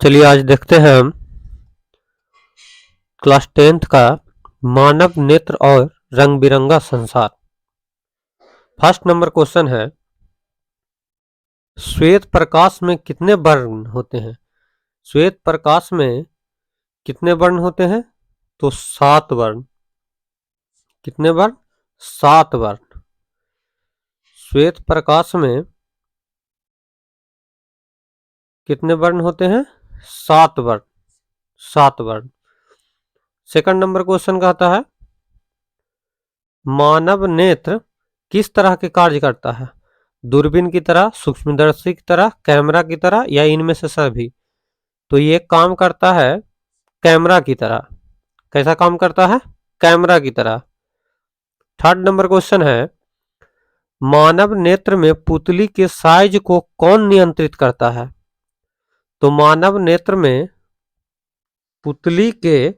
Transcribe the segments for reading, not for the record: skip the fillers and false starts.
चलिए आज देखते हैं हम क्लास 10th का मानव नेत्र और रंग बिरंगा संसार। फर्स्ट नंबर क्वेश्चन है, श्वेत प्रकाश में कितने वर्ण होते हैं? श्वेत प्रकाश में कितने वर्ण होते हैं? तो 7 वर्ण। कितने वर्ण? 7 वर्ण। श्वेत प्रकाश में कितने वर्ण होते हैं? 7 वर्ण। 7 वर्ण। सेकंड नंबर क्वेश्चन कहता है, मानव नेत्र किस तरह के कार्य करता है? दूरबीन की तरह, सूक्ष्मदर्शी की तरह, कैमरा की तरह या इनमें से सभी? तो ये काम करता है कैमरा की तरह। कैसा काम करता है? कैमरा की तरह। थर्ड नंबर क्वेश्चन है, मानव नेत्र में पुतली के साइज को कौन नियंत्रित करता है? तो मानव नेत्र में पुतली के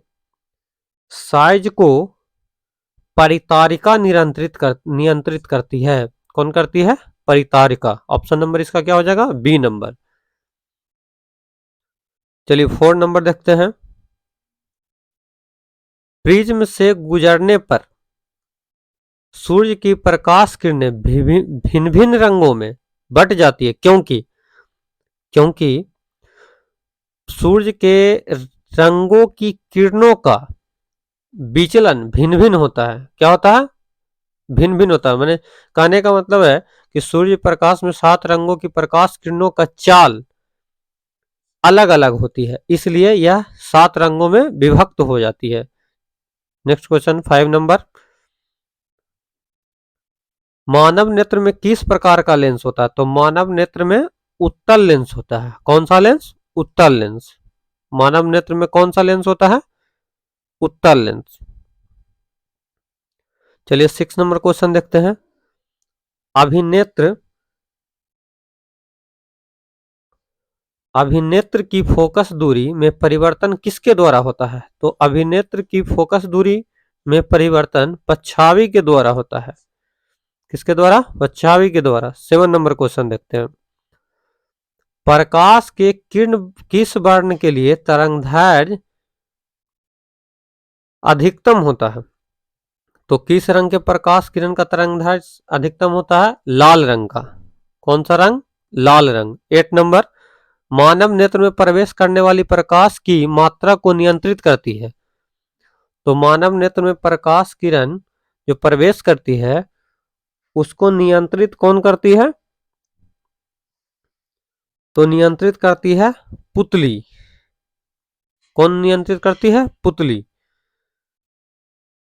साइज को परितारिका नियंत्रित करती है। कौन करती है? परितारिका। ऑप्शन नंबर इसका क्या हो जाएगा? B number. चलिए 4 नंबर देखते हैं, प्रिज्म से गुजरने पर सूर्य की प्रकाश किरणें भिन्न भिन्न रंगों में बट जाती है, क्योंकि सूर्य के रंगों की किरणों का विचलन भिन्न भिन्न होता है। क्या होता है? भिन्न भिन्न होता है। मैंने कहने का मतलब है कि सूर्य प्रकाश में 7 रंगों की प्रकाश किरणों का चाल अलग अलग होती है, इसलिए यह 7 रंगों में विभक्त हो जाती है। नेक्स्ट क्वेश्चन 5 नंबर, मानव नेत्र में किस प्रकार का लेंस होता है? तो मानव नेत्र में उत्तल लेंस होता है। कौन सा लेंस? उत्तल लेंस। मानव नेत्र में कौन सा लेंस होता है? उत्तल लेंस। चलिए 6 नंबर क्वेश्चन देखते हैं, अभिनेत्र की फोकस दूरी में परिवर्तन किसके द्वारा होता है? तो अभिनेत्र की फोकस दूरी में परिवर्तन पच्छावी के द्वारा होता है। किसके द्वारा? पच्छावी के द्वारा। 7 नंबर क्वेश्चन देखते हैं, प्रकाश के किरण किस वर्ण के लिए तरंगदैर्घ्य अधिकतम होता है? तो किस रंग के प्रकाश किरण का तरंगदैर्घ्य अधिकतम होता है? लाल रंग का। कौन सा रंग? लाल रंग। 8 नंबर, मानव नेत्र में प्रवेश करने वाली प्रकाश की मात्रा को नियंत्रित करती है। तो मानव नेत्र में प्रकाश किरण जो प्रवेश करती है उसको नियंत्रित कौन करती है? तो नियंत्रित करती है पुतली। कौन नियंत्रित करती है? पुतली।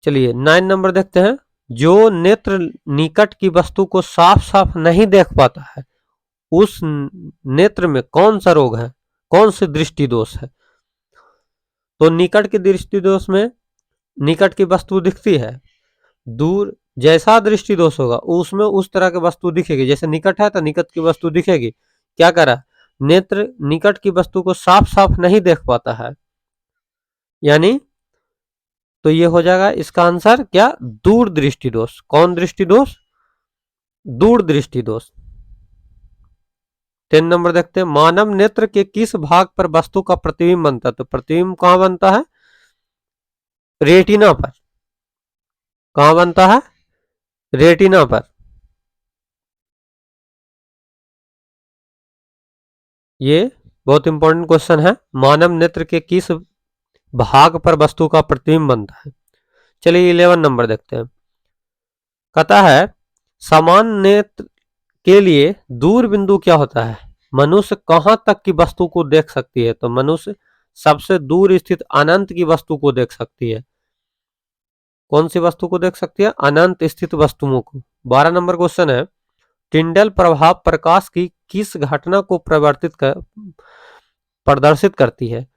चलिए 9 नंबर देखते हैं, जो नेत्र निकट की वस्तु को साफ साफ नहीं देख पाता है उस नेत्र में कौन सा रोग है? कौन सी दृष्टि दोष है? तो निकट की दृष्टि दोष में निकट की वस्तु दिखती है, दूर जैसा दृष्टि दोष होगा उसमें उस तरह की वस्तु दिखेगी। जैसे निकट है तो निकट की वस्तु दिखेगी। क्या करा? नेत्र निकट की वस्तु को साफ साफ नहीं देख पाता है, यानी तो ये हो जाएगा इसका आंसर क्या? दूर दृष्टि दोष। कौन दृष्टि दोष? दूर दृष्टि दोष। 10 नंबर देखते हैं, मानव नेत्र के किस भाग पर वस्तु का प्रतिबिंब बनता है? तो प्रतिबिंब कहां बनता है? रेटिना पर। कहां बनता है? रेटिना पर। ये बहुत इंपॉर्टेंट क्वेश्चन है, मानव नेत्र के किस भाग पर वस्तु का प्रतिबिंब बनता है। चलिए 11 नंबर देखते हैं, कहता है समान नेत्र के लिए दूर बिंदु क्या होता है? मनुष्य कहां तक की वस्तु को देख सकती है? तो मनुष्य सबसे दूर स्थित अनंत की वस्तु को देख सकती है। कौन सी वस्तु को देख सकती है? अनंत स्थित वस्तुओं को। 12 नंबर क्वेश्चन है, टिंडल प्रभाव प्रकाश की किस घटना को प्रदर्शित करती है?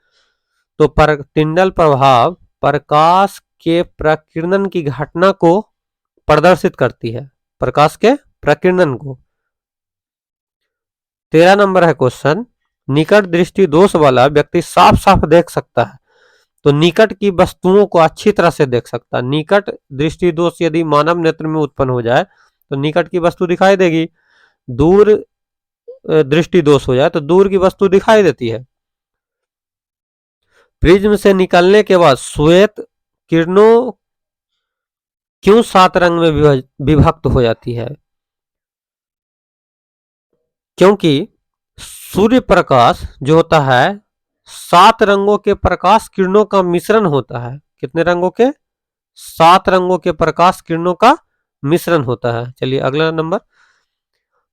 तो टिंडल प्रभाव प्रकाश के प्रकीर्णन की घटना को प्रदर्शित करती है। प्रकाश के प्रकीर्णन को। 13 नंबर है क्वेश्चन, निकट दृष्टि दोष वाला व्यक्ति साफ साफ देख सकता है। तो निकट की वस्तुओं को अच्छी तरह से देख सकता है। निकट दृष्टि दोष यदि मानव नेत्र में उत्पन्न हो जाए तो निकट की वस्तु दिखाई देगी, दूर दृष्टि दोष हो जाए तो दूर की वस्तु दिखाई देती है। प्रिज्म से निकलने के बाद श्वेत किरणों क्यों 7 रंग में विभक्त हो जाती है? क्योंकि सूर्य प्रकाश जो होता है 7 रंगों के प्रकाश किरणों का मिश्रण होता है। कितने रंगों के? 7 रंगों के प्रकाश किरणों का मिश्रण होता है। चलिए अगला नंबर,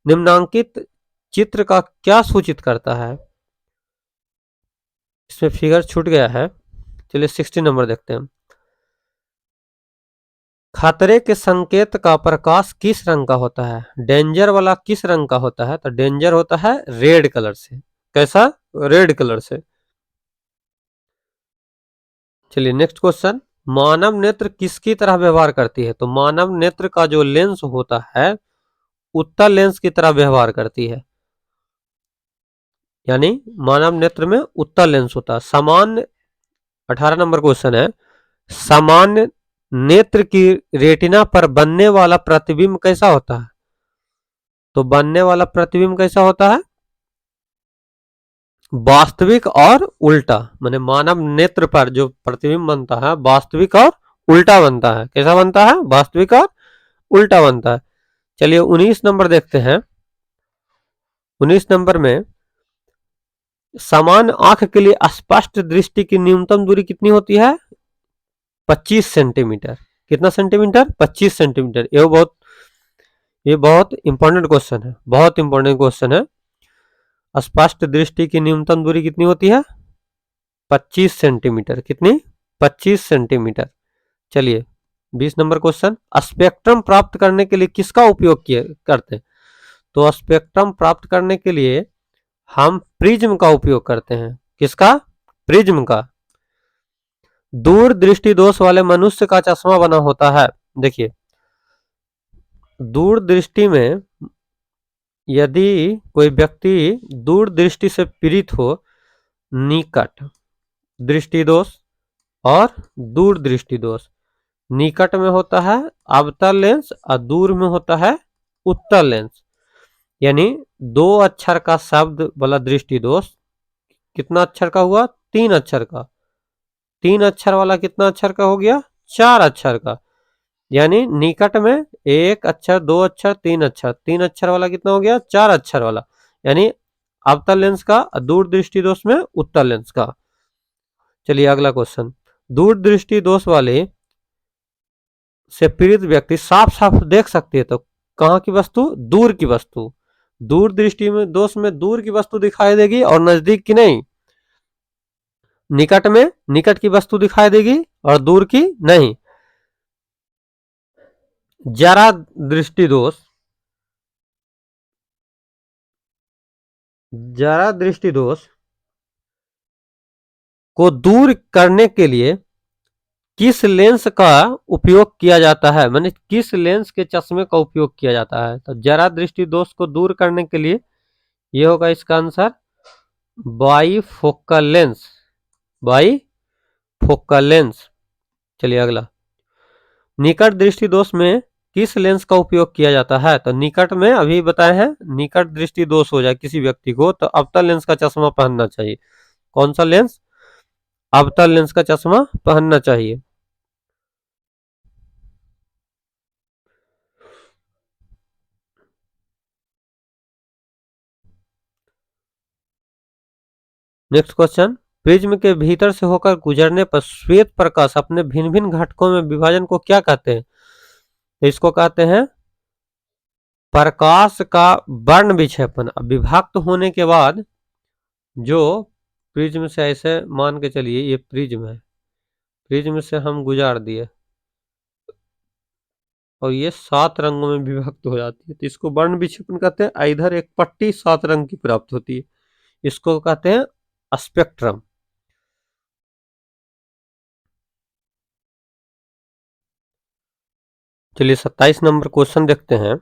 निम्नांकित चित्र का क्या सूचित करता है? इसमें फिगर छूट गया है। चलिए 60 नंबर देखते हैं। खतरे के संकेत का प्रकाश किस रंग का होता है? डेंजर वाला किस रंग का होता है? तो डेंजर होता है रेड कलर से। कैसा? रेड कलर से। चलिए नेक्स्ट क्वेश्चन, मानव नेत्र किसकी तरह व्यवहार करती है? तो मानव नेत्र का जो लेंस होता है उत्तल लेंस की तरह व्यवहार करती है, यानी मानव नेत्र में उत्तल लेंस होता है। सामान्य 18 नंबर क्वेश्चन है, सामान्य नेत्र की रेटिना पर बनने वाला प्रतिबिंब कैसा होता है? तो बनने वाला प्रतिबिंब कैसा होता है? वास्तविक और उल्टा, माने मानव नेत्र पर जो प्रतिबिंब बनता है वास्तविक और उल्टा बनता है। कैसा बनता है? वास्तविक और उल्टा बनता है। चलिए 19 नंबर देखते हैं। 19 नंबर में समान आंख के लिए स्पष्ट दृष्टि की न्यूनतम दूरी कितनी होती है? 25 सेंटीमीटर। कितना सेंटीमीटर? 25 सेंटीमीटर। ये बहुत इंपॉर्टेंट क्वेश्चन है, बहुत इंपॉर्टेंट क्वेश्चन है। स्पष्ट दृष्टि की न्यूनतम दूरी कितनी होती है? 25 सेंटीमीटर। कितनी? 25 सेंटीमीटर। चलिए 20 नंबर क्वेश्चन, स्पेक्ट्रम प्राप्त करने के लिए किसका उपयोग करते हैं? तो स्पेक्ट्रम प्राप्त करने के लिए हम प्रिज्म का उपयोग करते हैं। किसका? प्रिज्म का। दूर दृष्टि दोष वाले मनुष्य का चश्मा बना होता है। देखिए दूर दृष्टि में यदि कोई व्यक्ति दूर दृष्टि से पीड़ित हो, निकट दृष्टि दोष और दूर दृष्टि दोष, निकट में होता है अवतल लेंस और दूर में होता है उत्तल लेंस, यानी 2 अक्षर का शब्द वाला दृष्टि दोष। कितना अक्षर का हुआ? 3 अक्षर का। 3 अक्षर वाला कितना अक्षर का हो गया? 4 अक्षर का। यानी निकट में 1 अक्षर, 2 अक्षर, 3 अक्षर, 3 अक्षर वाला कितना हो गया? 4 अक्षर वाला, यानी अवतल लेंस का, दूर दृष्टि दोष में उत्तल लेंस का। चलिए अगला क्वेश्चन, दूर दृष्टि दोष वाले से पीड़ित व्यक्ति साफ साफ देख सकती है तो कहाँ की वस्तु? दूर की वस्तु। दूर दृष्टि में दोष में दूर की वस्तु दिखाई देगी और नजदीक की नहीं। निकट में निकट की वस्तु दिखाई देगी और दूर की नहीं। जरा दृष्टि दोष, जरा दृष्टि दोष को दूर करने के लिए किस लेंस का उपयोग किया जाता है? माने किस लेंस के चश्मे का उपयोग किया जाता है? तो जरा दृष्टि दोष को दूर करने के लिए ये होगा इसका answer bifocal lens. Bifocal lens. चलिए अगला, निकट दृष्टि दोष में किस लेंस का उपयोग किया जाता है? तो निकट में अभी बताए हैं, निकट दृष्टि दोष हो जाए किसी व्यक्ति को तो अवतल लेंस का चश्मा पहनना चाहिए। कौन सा लेंस? अवतल लेंस का चश्मा पहनना चाहिए। नेक्स्ट क्वेश्चन, प्रिज्म के भीतर से होकर गुजरने पर श्वेत प्रकाश अपने भिन्न भिन्न घटकों में विभाजन को क्या कहते हैं? इसको कहते हैं प्रकाश का वर्ण विक्षेपण। विभक्त होने के बाद जो प्रिज्म से ऐसे मान के चलिए ये प्रिज्म है, प्रिज्म से हम गुजार दिए और ये 7 रंगों में विभक्त हो जाती है तो इसको वर्ण विक्षेपण कहते हैं। इधर एक पट्टी 7 रंग की प्राप्त होती है, इसको कहते हैं स्पेक्ट्रम। चलिए 27 नंबर क्वेश्चन देखते हैं।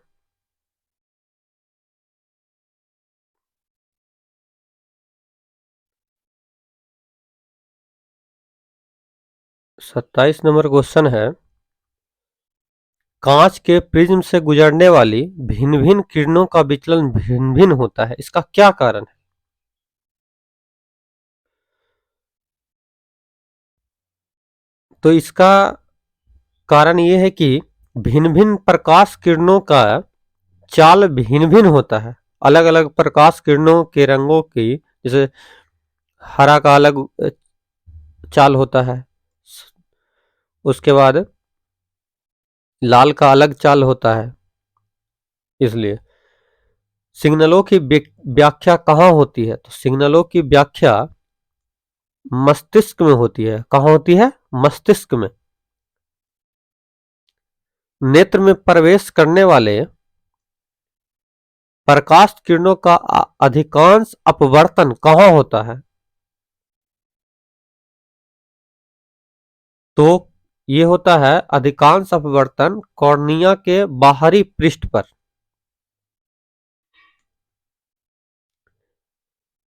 27 नंबर क्वेश्चन है, कांच के प्रिज्म से गुजरने वाली भिन्न भिन्न किरणों का विचलन भिन्न भिन्न होता है, इसका क्या कारण है? तो इसका कारण ये है कि भिन्न भिन्न प्रकाश किरणों का चाल भिन्न भिन्न होता है। अलग अलग प्रकाश किरणों के रंगों की, जैसे हरा का अलग चाल होता है, उसके बाद लाल का अलग चाल होता है। इसलिए सिग्नलों की व्याख्या कहाँ होती है? तो सिग्नलों की व्याख्या मस्तिष्क में होती है। कहाँ होती है? मस्तिष्क में। नेत्र में प्रवेश करने वाले प्रकाश किरणों का अधिकांश अपवर्तन कहाँ होता है? तो ये होता है अधिकांश अपवर्तन कॉर्निया के बाहरी पृष्ठ पर।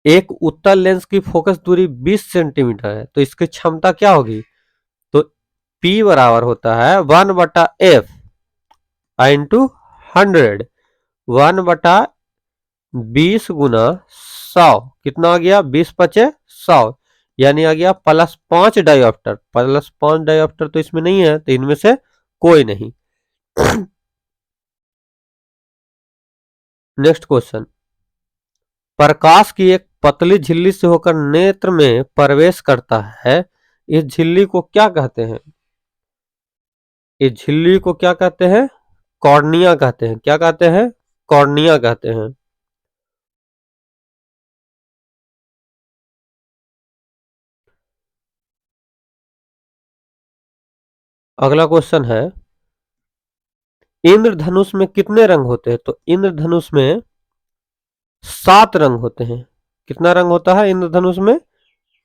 एक उत्तल लेंस की फोकस दूरी 20 सेंटीमीटर है, तो इसकी क्षमता क्या होगी? तो P बराबर होता है 1/f इंटू 100, 1/20 गुना 100, कितना आ गया? 20×5=100, यानी आ गया +5 डायोप्टर। +5 डायोप्टर तो इसमें नहीं है, तो इनमें से कोई नहीं। नेक्स्ट क्वेश्चन, प्रकाश की एक पतली झिल्ली से होकर नेत्र में प्रवेश करता है, इस झिल्ली को क्या कहते हैं? इस झिल्ली को क्या कहते हैं? कॉर्निया कहते हैं। क्या कहते हैं? कॉर्निया कहते हैं। अगला क्वेश्चन है, इंद्रधनुष में कितने रंग होते हैं? तो इंद्रधनुष में 7 रंग होते हैं। कितना रंग होता है इंद्रधनुष में?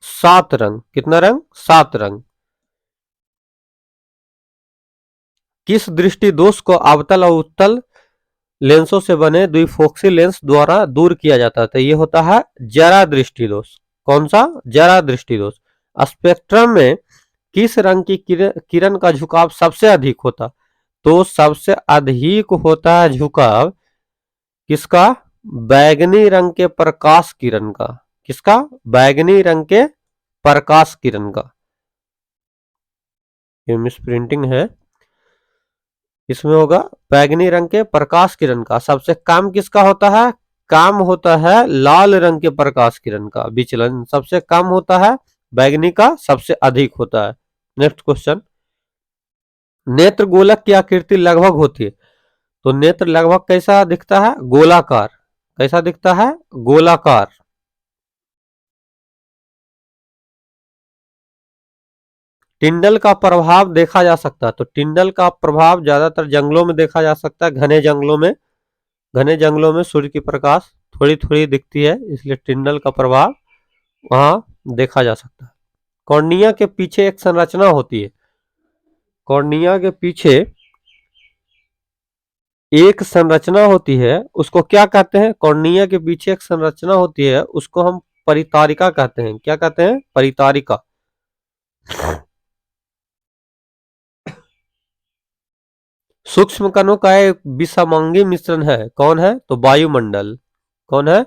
7 रंग। कितना रंग? 7 रंग। किस दृष्टि दोष को अवतल और उत्तल लेंसों से बने द्विफोक्सी लेंस द्वारा दूर किया जाता है? तो ये होता है जरा दृष्टि दोष। कौन सा? जरा दृष्टि दोष। स्पेक्ट्रम में किस रंग की किरण का झुकाव सबसे अधिक होता? तो सबसे अधिक होता है झुकाव किसका? बैगनी रंग के प्रकाश किरण का। किसका? बैगनी रंग के प्रकाश किरण का। ये मिस प्रिंटिंग है, इसमें होगा बैगनी रंग के प्रकाश किरण का। सबसे कम किसका होता है? कम होता है लाल रंग के प्रकाश किरण का। विचलन सबसे कम होता है, बैगनी का सबसे अधिक होता है। नेक्स्ट क्वेश्चन, नेत्र गोलक की आकृति लगभग होती है, तो नेत्र लगभग कैसा दिखता है? गोलाकार। कैसा दिखता है? गोलाकार। टिंडल का प्रभाव देखा जा सकता है, तो टिंडल का प्रभाव ज्यादातर जंगलों में देखा जा सकता है, घने जंगलों में। घने जंगलों में सूर्य की प्रकाश थोड़ी थोड़ी दिखती है, इसलिए टिंडल का प्रभाव वहां देखा जा सकता है। कॉर्निया के पीछे एक संरचना होती है। कॉर्निया के पीछे एक संरचना होती है, उसको क्या कहते हैं? कॉर्निया के पीछे एक संरचना होती है, उसको हम परितारिका कहते हैं। क्या कहते हैं? परितारिका। सूक्ष्म कणों का एक विषमांगी मिश्रण है, कौन है? तो वायुमंडल। कौन है?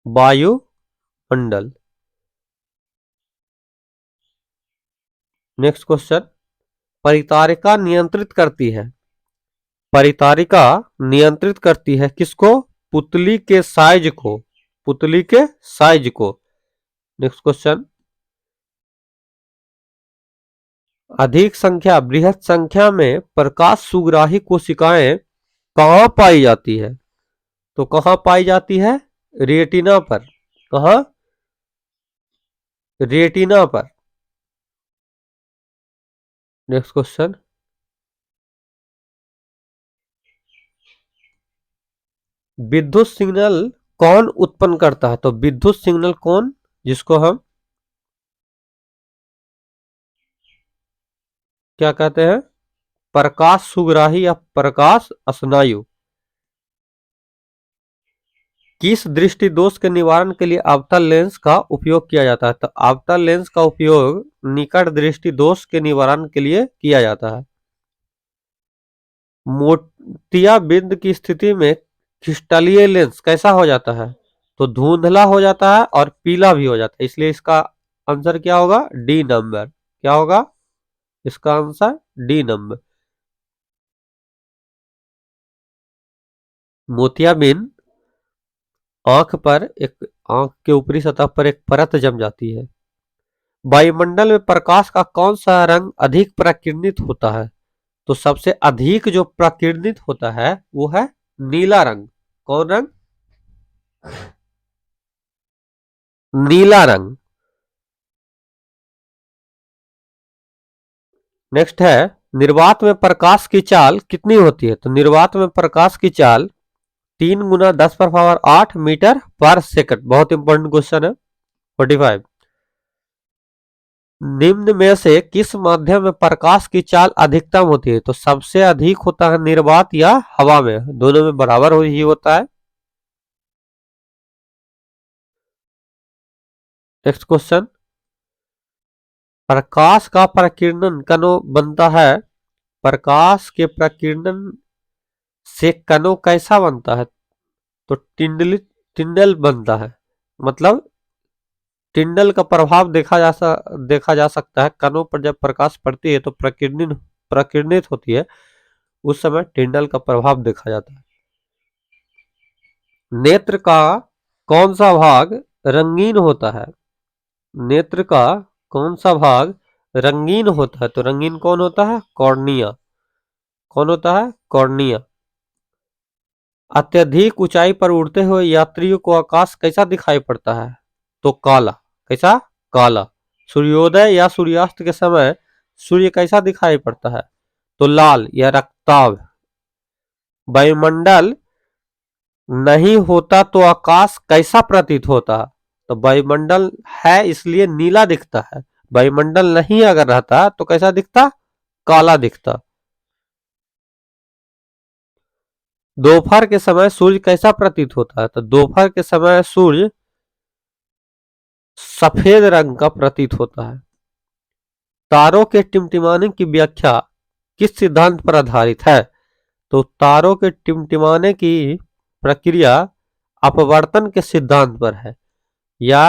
वायुमंडल। नेक्स्ट क्वेश्चन, परितारिका नियंत्रित करती है। परितारिका नियंत्रित करती है किसको? पुतली के साइज को। पुतली के साइज को। नेक्स्ट क्वेश्चन, अधिक संख्या बृहत संख्या में प्रकाश सुग्राही कोशिकाएं कहां पाई जाती है? तो कहां पाई जाती है? रेटिना पर। कहां? रेटिना पर। नेक्स्ट क्वेश्चन, विद्युत सिग्नल कौन उत्पन्न करता है? तो विद्युत सिग्नल कौन, जिसको हम क्या कहते हैं? प्रकाश सुग्राही या प्रकाश स्नायु। किस दृष्टि दोष के निवारण के लिए अवतल लेंस का उपयोग किया जाता है? तो अवतल लेंस का उपयोग निकट दृष्टि दोष के निवारण के लिए किया जाता है। मोतियाबिंद की स्थिति में क्रिस्टलीय लेंस कैसा हो जाता है? तो धुंधला हो जाता है और पीला भी हो जाता है, इसलिए इसका आंसर क्या होगा? D number. क्या होगा? इसका आंसर डी नंबर। मोतियाबिंद आंख के ऊपरी सतह पर एक परत जम जाती है। वायुमंडल में प्रकाश का कौन सा रंग अधिक प्रकीर्णित होता है? तो सबसे अधिक जो प्रकीर्णित होता है वो है नीला रंग। कौन रंग? नीला रंग। नेक्स्ट है, निर्वात में प्रकाश की चाल कितनी होती है? तो निर्वात में प्रकाश की चाल 3 × 10⁸ मीटर पर सेकंड। बहुत इंपॉर्टेंट क्वेश्चन है। 45। निम्न में से किस माध्यम में प्रकाश की चाल अधिकतम होती है? तो सबसे अधिक होता है निर्वात या हवा में, दोनों में बराबर ही होता है। नेक्स्ट क्वेश्चन, प्रकाश का प्रकीर्णन कणों बनता है। प्रकाश के प्रकीर्णन से कणों कैसा बनता है? तो टिंडल बनता है। मतलब टिंडल का प्रभाव देखा जा सकता है। कणों पर जब प्रकाश पड़ती है तो प्रकीर्णित होती है, उस समय टिंडल का प्रभाव देखा जाता है। नेत्र का कौन सा भाग रंगीन होता है? नेत्र का कौन सा भाग रंगीन होता है? तो रंगीन कौन होता है? कॉर्निया। कौन होता है? कॉर्निया। अत्यधिक ऊंचाई पर उड़ते हुए यात्रियों को आकाश कैसा दिखाई पड़ता है? तो काला। कैसा? काला। सूर्योदय या सूर्यास्त के समय सूर्य कैसा दिखाई पड़ता है? तो लाल या रक्ताभ। वायुमंडल नहीं होता तो आकाश कैसा प्रतीत होता? तो वायुमंडल है इसलिए नीला दिखता है। वायुमंडल नहीं अगर रहता तो कैसा दिखता? काला दिखता। दोपहर के समय सूर्य कैसा प्रतीत होता है? तो दोपहर के समय सूर्य सफेद रंग का प्रतीत होता है। तारों के टिमटिमाने की व्याख्या किस सिद्धांत पर आधारित है? तो तारों के टिमटिमाने की प्रक्रिया अपवर्तन के सिद्धांत पर है। या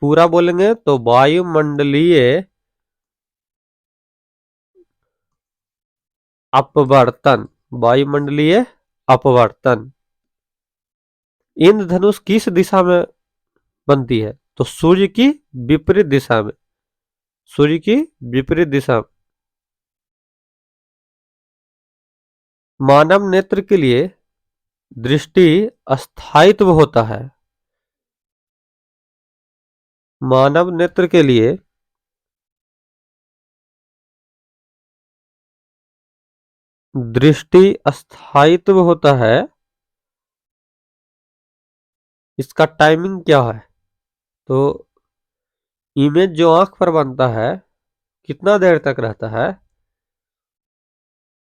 पूरा बोलेंगे तो वायुमंडलीय अपवर्तन। वायुमंडलीय अपवर्तन। इंद्रधनुष किस दिशा में बनती है? तो सूर्य की विपरीत दिशा में। सूर्य की विपरीत दिशा। मानव नेत्र के लिए दृष्टि स्थायित्व होता है। मानव नेत्र के लिए दृष्टि स्थायित्व होता है। इसका टाइमिंग क्या है? तो इमेज जो आंख पर बनता है कितना देर तक रहता है?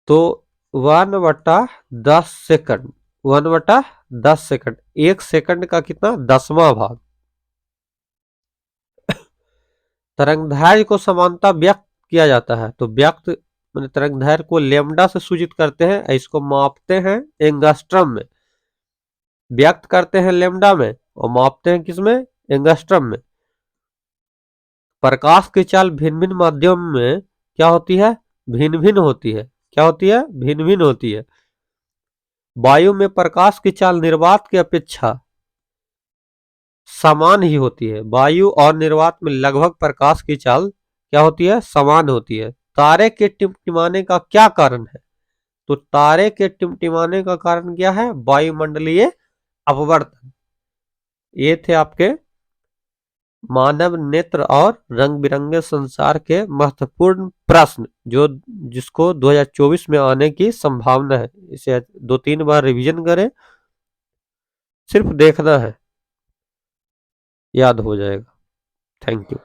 तो 1/10 सेकंड। 1/10 सेकंड। 1 सेकंड का कितना? 10वां भाग। तरंगदैर्घ्य को समानता व्यक्त किया जाता है। तो व्यक्त मैंने तरंगदैर्घ्य को लेमडा से सूचित करते हैं, इसको मापते हैं एंगस्ट्रम में। व्यक्त करते हैं लेमडा में और मापते हैं किसमें? एंगस्ट्रम में। प्रकाश की चाल भिन्न भिन्न माध्यम में क्या होती है? भिन्न भिन्न होती है। क्या होती है? भिन्न भिन्न होती है। वायु में प्रकाश की चाल निर्वात की अपेक्षा समान ही होती है। वायु और निर्वात में लगभग प्रकाश की चाल क्या होती है? समान होती है। तारे के टिमटिमाने का क्या कारण है? तो तारे के टिमटिमाने का कारण क्या है? वायुमंडलीय अपवर्तन। ये थे आपके मानव नेत्र और रंग बिरंगे संसार के महत्वपूर्ण प्रश्न जो जिसको 2024 में आने की संभावना है। इसे 2-3 बार रिवीजन करें, सिर्फ देखना है, याद हो जाएगा। Thank you.